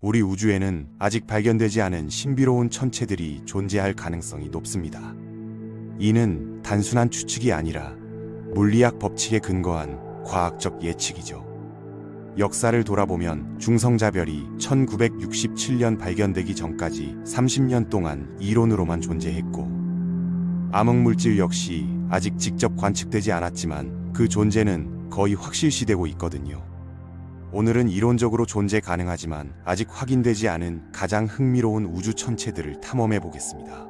우리 우주에는 아직 발견되지 않은 신비로운 천체들이 존재할 가능성이 높습니다. 이는 단순한 추측이 아니라 물리학 법칙에 근거한 과학적 예측이죠. 역사를 돌아보면 중성자별이 1967년 발견되기 전까지 30년 동안 이론으로만 존재했고, 암흑물질 역시 아직 직접 관측되지 않았지만 그 존재는 거의 확실시되고 있거든요. 오늘은 이론적으로 존재 가능하지만 아직 확인되지 않은 가장 흥미로운 우주 천체들을 탐험해 보겠습니다.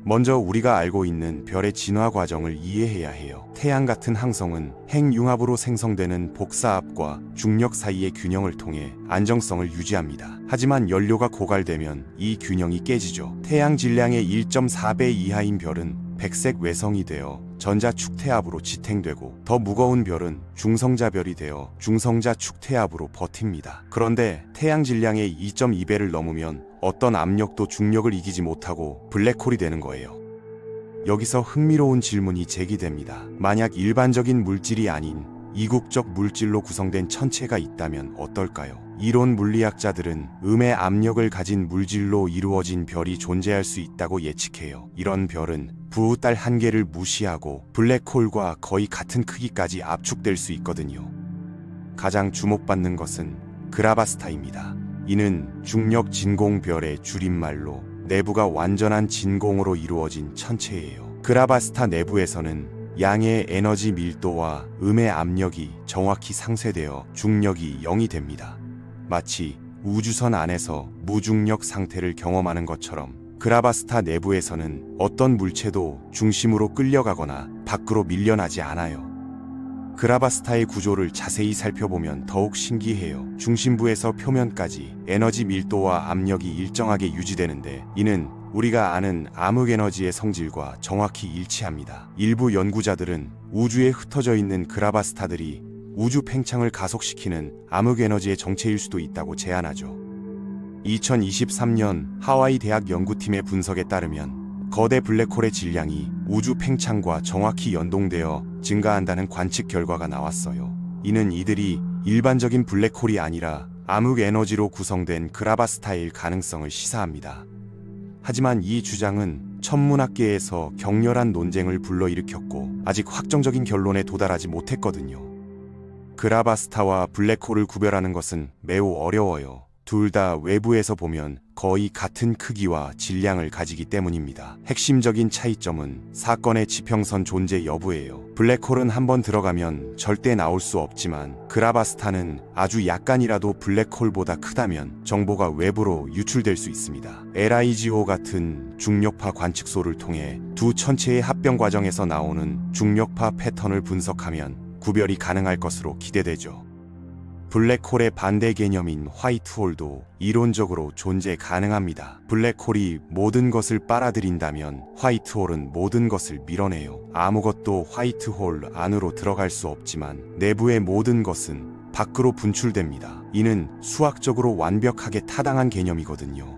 먼저 우리가 알고 있는 별의 진화 과정을 이해해야 해요. 태양 같은 항성은 핵융합으로 생성되는 복사압과 중력 사이의 균형을 통해 안정성을 유지합니다. 하지만 연료가 고갈되면 이 균형이 깨지죠. 태양 질량의 1.4배 이하인 별은 백색 외성이 되어 전자 축태압으로 지탱되고, 더 무거운 별은 중성자별이 되어 중성자 축태압으로 버팁니다. 그런데 태양 질량의 2.2배를 넘으면 어떤 압력도 중력을 이기지 못하고 블랙홀이 되는 거예요. 여기서 흥미로운 질문이 제기됩니다. 만약 일반적인 물질이 아닌 이국적 물질로 구성된 천체가 있다면 어떨까요? 이론 물리학자들은 음의 압력을 가진 물질로 이루어진 별이 존재할 수 있다고 예측해요. 이런 별은 부우달 한계를 무시하고 블랙홀과 거의 같은 크기까지 압축될 수 있거든요. 가장 주목받는 것은 그라바스타입니다. 이는 중력 진공별의 줄임말로 내부가 완전한 진공으로 이루어진 천체예요. 그라바스타 내부에서는 양의 에너지 밀도와 음의 압력이 정확히 상쇄되어 중력이 0이 됩니다. 마치 우주선 안에서 무중력 상태를 경험하는 것처럼 그라바스타 내부에서는 어떤 물체도 중심으로 끌려가거나 밖으로 밀려나지 않아요. 그라바스타의 구조를 자세히 살펴보면 더욱 신기해요. 중심부에서 표면까지 에너지 밀도와 압력이 일정하게 유지되는데, 이는 우리가 아는 암흑에너지의 성질과 정확히 일치합니다. 일부 연구자들은 우주에 흩어져 있는 그라바스타들이 우주 팽창을 가속시키는 암흑에너지의 정체일 수도 있다고 제안하죠. 2023년 하와이 대학 연구팀의 분석에 따르면 거대 블랙홀의 질량이 우주 팽창과 정확히 연동되어 증가한다는 관측 결과가 나왔어요. 이는 이들이 일반적인 블랙홀이 아니라 암흑에너지로 구성된 그라바스타일 가능성을 시사합니다. 하지만 이 주장은 천문학계에서 격렬한 논쟁을 불러일으켰고 아직 확정적인 결론에 도달하지 못했거든요. 그라바스타와 블랙홀을 구별하는 것은 매우 어려워요. 둘 다 외부에서 보면 거의 같은 크기와 질량을 가지기 때문입니다. 핵심적인 차이점은 사건의 지평선 존재 여부예요. 블랙홀은 한번 들어가면 절대 나올 수 없지만, 그라바스타는 아주 약간이라도 블랙홀보다 크다면 정보가 외부로 유출될 수 있습니다. LIGO 같은 중력파 관측소를 통해 두 천체의 합병 과정에서 나오는 중력파 패턴을 분석하면 구별이 가능할 것으로 기대되죠. 블랙홀의 반대 개념인 화이트홀도 이론적으로 존재 가능합니다. 블랙홀이 모든 것을 빨아들인다면 화이트홀은 모든 것을 밀어내요. 아무것도 화이트홀 안으로 들어갈 수 없지만 내부의 모든 것은 밖으로 분출됩니다. 이는 수학적으로 완벽하게 타당한 개념이거든요.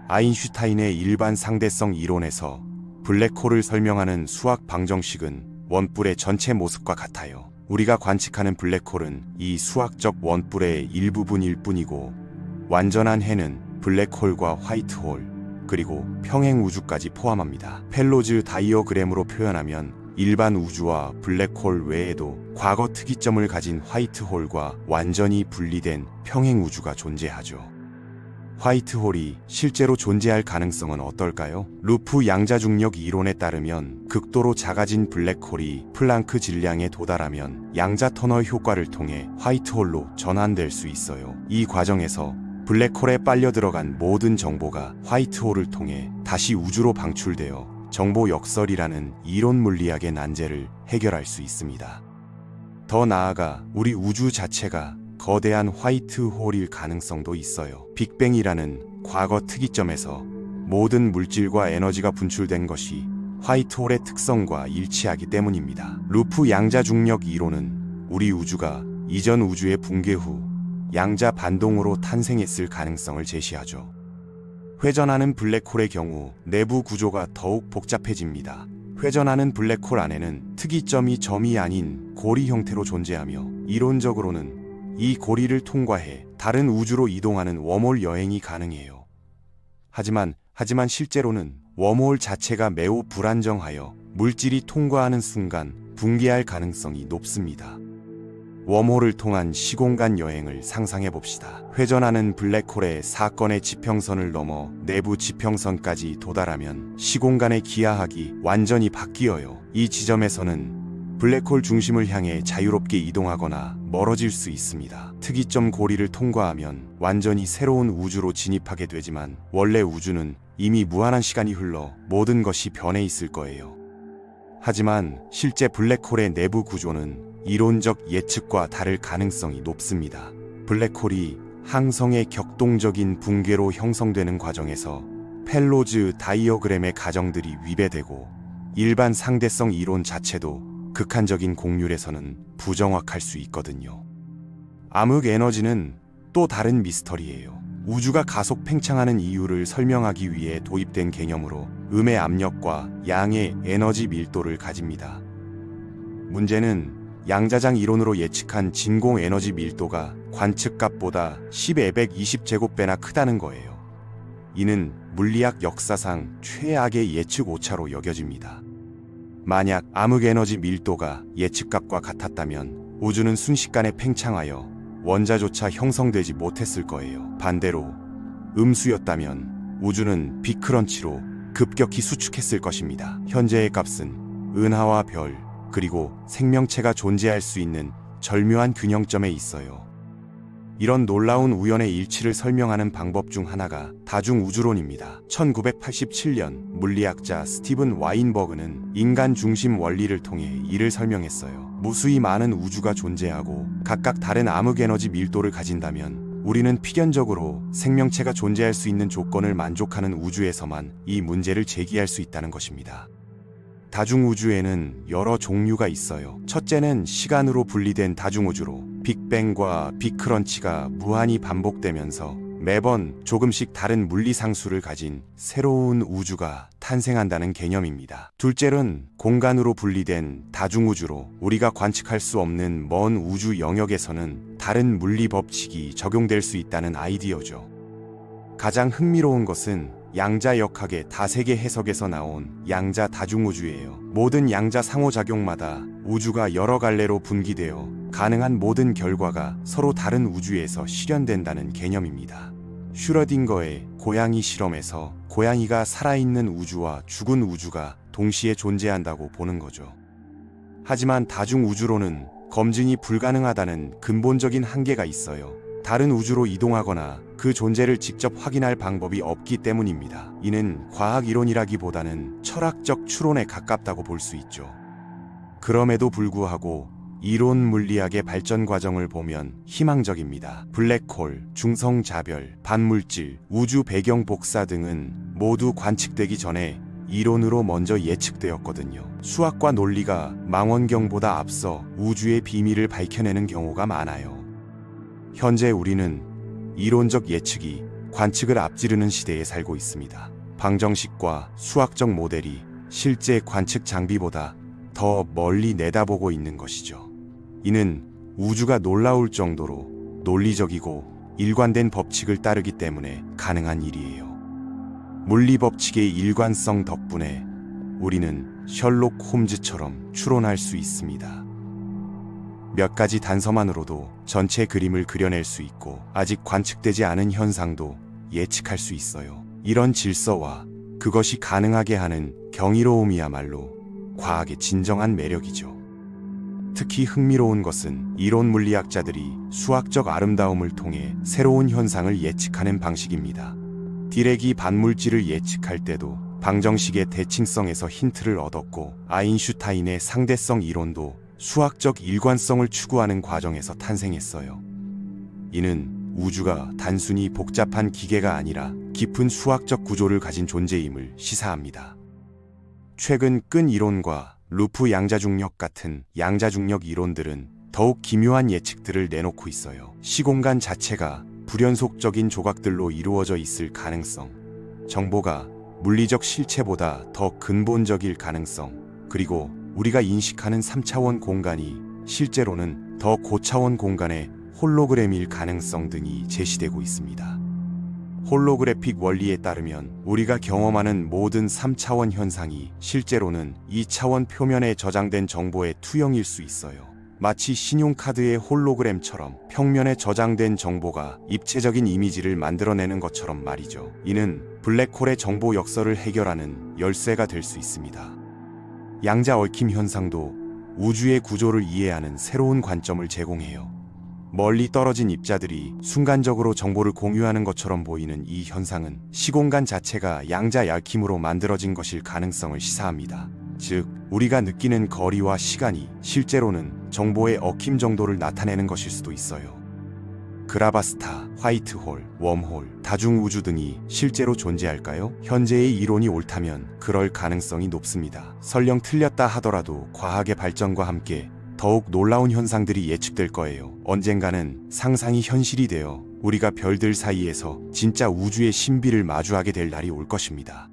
아인슈타인의 일반 상대성 이론에서 블랙홀을 설명하는 수학 방정식은 원뿔의 전체 모습과 같아요. 우리가 관측하는 블랙홀은 이 수학적 원뿔의 일부분일 뿐이고, 완전한 해는 블랙홀과 화이트홀, 그리고 평행 우주까지 포함합니다. 펠로즈 다이어그램으로 표현하면 일반 우주와 블랙홀 외에도 과거 특이점을 가진 화이트홀과 완전히 분리된 평행 우주가 존재하죠. 화이트홀이 실제로 존재할 가능성은 어떨까요? 루프 양자중력 이론에 따르면 극도로 작아진 블랙홀이 플랑크 질량에 도달하면 양자 터널 효과를 통해 화이트홀로 전환될 수 있어요. 이 과정에서 블랙홀에 빨려 들어간 모든 정보가 화이트홀을 통해 다시 우주로 방출되어 정보 역설이라는 이론 물리학의 난제를 해결할 수 있습니다. 더 나아가 우리 우주 자체가 거대한 화이트홀일 가능성도 있어요. 빅뱅이라는 과거 특이점에서 모든 물질과 에너지가 분출된 것이 화이트홀의 특성과 일치하기 때문입니다. 루프 양자중력 이론은 우리 우주가 이전 우주의 붕괴 후 양자 반동으로 탄생했을 가능성을 제시하죠. 회전하는 블랙홀의 경우 내부 구조가 더욱 복잡해집니다. 회전하는 블랙홀 안에는 특이점이 점이 아닌 고리 형태로 존재하며, 이론적으로는 이 고리를 통과해 다른 우주로 이동하는 웜홀 여행이 가능해요. 하지만 실제로는 웜홀 자체가 매우 불안정하여 물질이 통과하는 순간 붕괴할 가능성이 높습니다. 웜홀을 통한 시공간 여행을 상상해 봅시다. 회전하는 블랙홀의 사건의 지평선을 넘어 내부 지평선까지 도달하면 시공간의 기하학이 완전히 바뀌어요. 이 지점에서는 블랙홀 중심을 향해 자유롭게 이동하거나 멀어질 수 있습니다. 특이점 고리를 통과하면 완전히 새로운 우주로 진입하게 되지만 원래 우주는 이미 무한한 시간이 흘러 모든 것이 변해 있을 거예요. 하지만 실제 블랙홀의 내부 구조는 이론적 예측과 다를 가능성이 높습니다. 블랙홀이 항성의 격동적인 붕괴로 형성되는 과정에서 펠로즈 다이어그램의 가정들이 위배되고 일반 상대성 이론 자체도 극한적인 곡률에서는 부정확할 수 있거든요. 암흑 에너지는 또 다른 미스터리예요. 우주가 가속 팽창하는 이유를 설명하기 위해 도입된 개념으로 음의 압력과 양의 에너지 밀도를 가집니다. 문제는 양자장 이론으로 예측한 진공 에너지 밀도가 관측값보다 10의 120제곱배나 크다는 거예요. 이는 물리학 역사상 최악의 예측 오차로 여겨집니다. 만약 암흑 에너지 밀도가 예측값과 같았다면 우주는 순식간에 팽창하여 원자조차 형성되지 못했을 거예요. 반대로 음수였다면 우주는 빅크런치로 급격히 수축했을 것입니다. 현재의 값은 은하와 별, 그리고 생명체가 존재할 수 있는 절묘한 균형점에 있어요. 이런 놀라운 우연의 일치를 설명하는 방법 중 하나가 다중우주론입니다. 1987년 물리학자 스티븐 와인버그는 인간 중심 원리를 통해 이를 설명했어요. 무수히 많은 우주가 존재하고 각각 다른 암흑 에너지 밀도를 가진다면 우리는 필연적으로 생명체가 존재할 수 있는 조건을 만족하는 우주에서만 이 문제를 제기할 수 있다는 것입니다. 다중우주에는 여러 종류가 있어요. 첫째는 시간으로 분리된 다중우주로 빅뱅과 빅크런치가 무한히 반복되면서 매번 조금씩 다른 물리상수를 가진 새로운 우주가 탄생한다는 개념입니다. 둘째는 공간으로 분리된 다중우주로 우리가 관측할 수 없는 먼 우주 영역에서는 다른 물리 법칙이 적용될 수 있다는 아이디어죠. 가장 흥미로운 것은 양자역학의 다세계 해석에서 나온 양자 다중우주예요. 모든 양자 상호작용마다 우주가 여러 갈래로 분기되어 가능한 모든 결과가 서로 다른 우주에서 실현된다는 개념입니다. 슈러딩거의 고양이 실험에서 고양이가 살아있는 우주와 죽은 우주가 동시에 존재한다고 보는 거죠. 하지만 다중우주로는 검증이 불가능하다는 근본적인 한계가 있어요. 다른 우주로 이동하거나 그 존재를 직접 확인할 방법이 없기 때문입니다. 이는 과학 이론이라기보다는 철학적 추론에 가깝다고 볼 수 있죠. 그럼에도 불구하고 이론 물리학의 발전 과정을 보면 희망적입니다. 블랙홀, 중성자별, 반물질, 우주 배경 복사 등은 모두 관측되기 전에 이론으로 먼저 예측되었거든요. 수학과 논리가 망원경보다 앞서 우주의 비밀을 밝혀내는 경우가 많아요. 현재 우리는 이론적 예측이 관측을 앞지르는 시대에 살고 있습니다. 방정식과 수학적 모델이 실제 관측 장비보다 더 멀리 내다보고 있는 것이죠. 이는 우주가 놀라울 정도로 논리적이고 일관된 법칙을 따르기 때문에 가능한 일이에요. 물리 법칙의 일관성 덕분에 우리는 셜록 홈즈처럼 추론할 수 있습니다. 몇 가지 단서만으로도 전체 그림을 그려낼 수 있고 아직 관측되지 않은 현상도 예측할 수 있어요. 이런 질서와 그것이 가능하게 하는 경이로움이야말로 과학의 진정한 매력이죠. 특히 흥미로운 것은 이론 물리학자들이 수학적 아름다움을 통해 새로운 현상을 예측하는 방식입니다. 디렉이 반물질을 예측할 때도 방정식의 대칭성에서 힌트를 얻었고 아인슈타인의 상대성 이론도 수학적 일관성을 추구하는 과정에서 탄생했어요. 이는 우주가 단순히 복잡한 기계가 아니라 깊은 수학적 구조를 가진 존재임을 시사합니다. 최근 끈 이론과 루프 양자중력 같은 양자중력 이론들은 더욱 기묘한 예측들을 내놓고 있어요. 시공간 자체가 불연속적인 조각들로 이루어져 있을 가능성, 정보가 물리적 실체보다 더 근본적일 가능성, 그리고 우리가 인식하는 3차원 공간이 실제로는 더 고차원 공간의 홀로그램일 가능성 등이 제시되고 있습니다. 홀로그래픽 원리에 따르면 우리가 경험하는 모든 3차원 현상이 실제로는 2차원 표면에 저장된 정보의 투영일 수 있어요. 마치 신용카드의 홀로그램처럼 평면에 저장된 정보가 입체적인 이미지를 만들어내는 것처럼 말이죠. 이는 블랙홀의 정보 역설을 해결하는 열쇠가 될 수 있습니다. 양자 얽힘 현상도 우주의 구조를 이해하는 새로운 관점을 제공해요. 멀리 떨어진 입자들이 순간적으로 정보를 공유하는 것처럼 보이는 이 현상은 시공간 자체가 양자 얽힘으로 만들어진 것일 가능성을 시사합니다. 즉, 우리가 느끼는 거리와 시간이 실제로는 정보의 얽힘 정도를 나타내는 것일 수도 있어요. 그라바스타, 화이트홀, 웜홀, 다중우주 등이 실제로 존재할까요? 현재의 이론이 옳다면 그럴 가능성이 높습니다. 설령 틀렸다 하더라도 과학의 발전과 함께 더욱 놀라운 현상들이 예측될 거예요. 언젠가는 상상이 현실이 되어 우리가 별들 사이에서 진짜 우주의 신비를 마주하게 될 날이 올 것입니다.